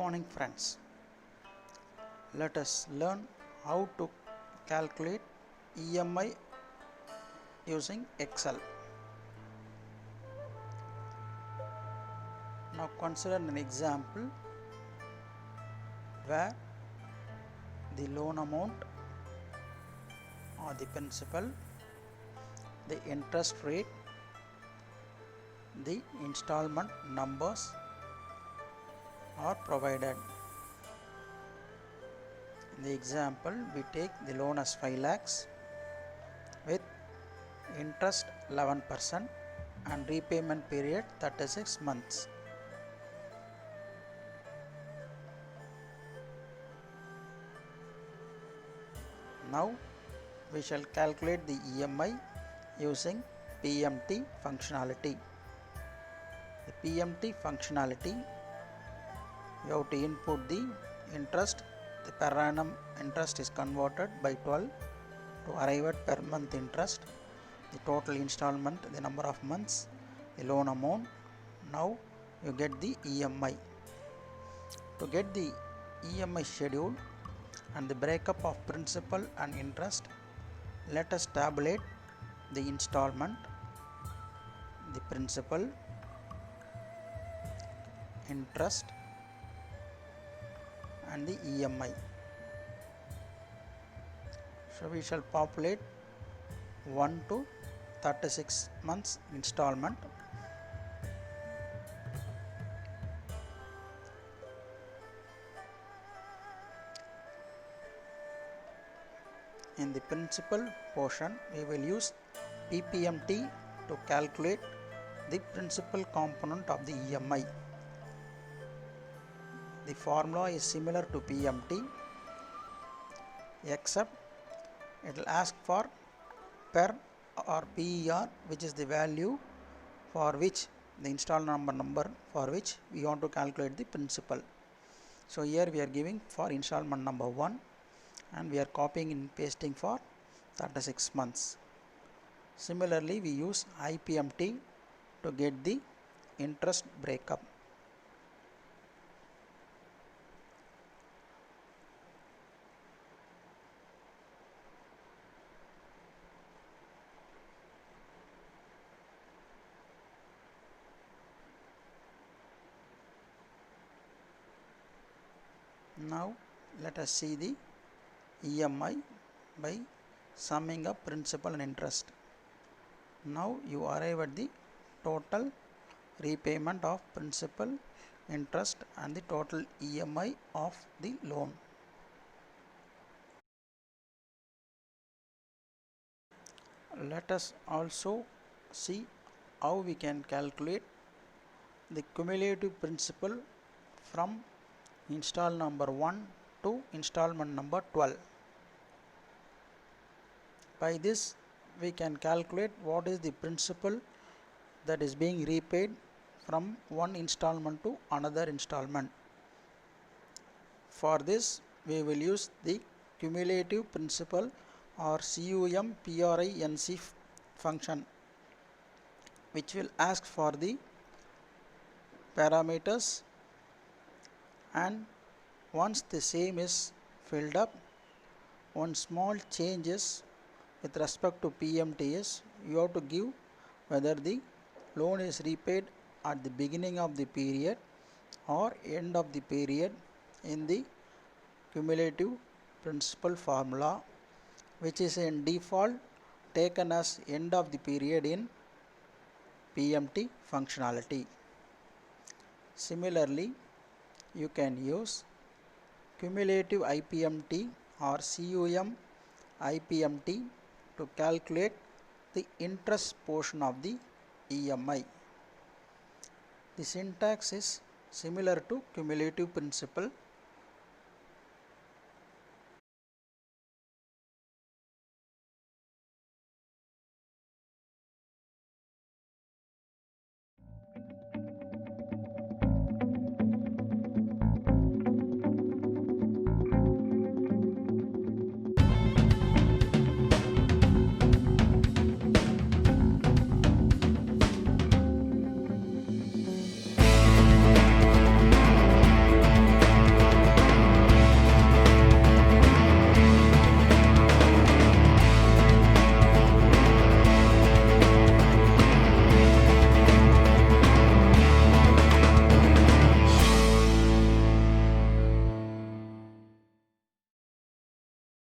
morning friends. Let us learn how to calculate EMI using Excel. Now consider an example where the loan amount or the principal, the interest rate, the installment numbers are provided. In the example, we take the loan as 5 lakhs with interest 11% and repayment period 36 months. Now we shall calculate the EMI using PMT functionality. The PMT functionality, you have to input the interest. The per annum interest is converted by 12 to arrive at per month interest, the total installment, the number of months, the loan amount. Now you get the EMI. To get the EMI schedule and the breakup of principal and interest, let us tabulate the installment, the principal, interest and the EMI. So we shall populate 1 to 36 months installment. In the principal portion, we will use PPMT to calculate the principal component of the EMI. The formula is similar to PMT, except it will ask for per or PER, which is the value for which the installment number for which we want to calculate the principal. So here we are giving for installment number 1 and we are copying and pasting for 36 months. Similarly, we use IPMT to get the interest breakup. Now let us see the EMI by summing up principal and interest. Now you arrive at the total repayment of principal, interest and the total EMI of the loan. Let us also see how we can calculate the cumulative principal from installment number 1 to installment number 12. By this we can calculate what is the principal that is being repaid from one installment to another installment. For this we will use the cumulative principal or CUMPRINC function, which will ask for the parameters, and once the same is filled up, one small change is with respect to PMT is you have to give whether the loan is repaid at the beginning of the period or end of the period in the cumulative principal formula, which is in default taken as end of the period in PMT functionality. Similarly, you can use cumulative IPMT or CUM IPMT to calculate the interest portion of the EMI. The syntax is similar to cumulative principal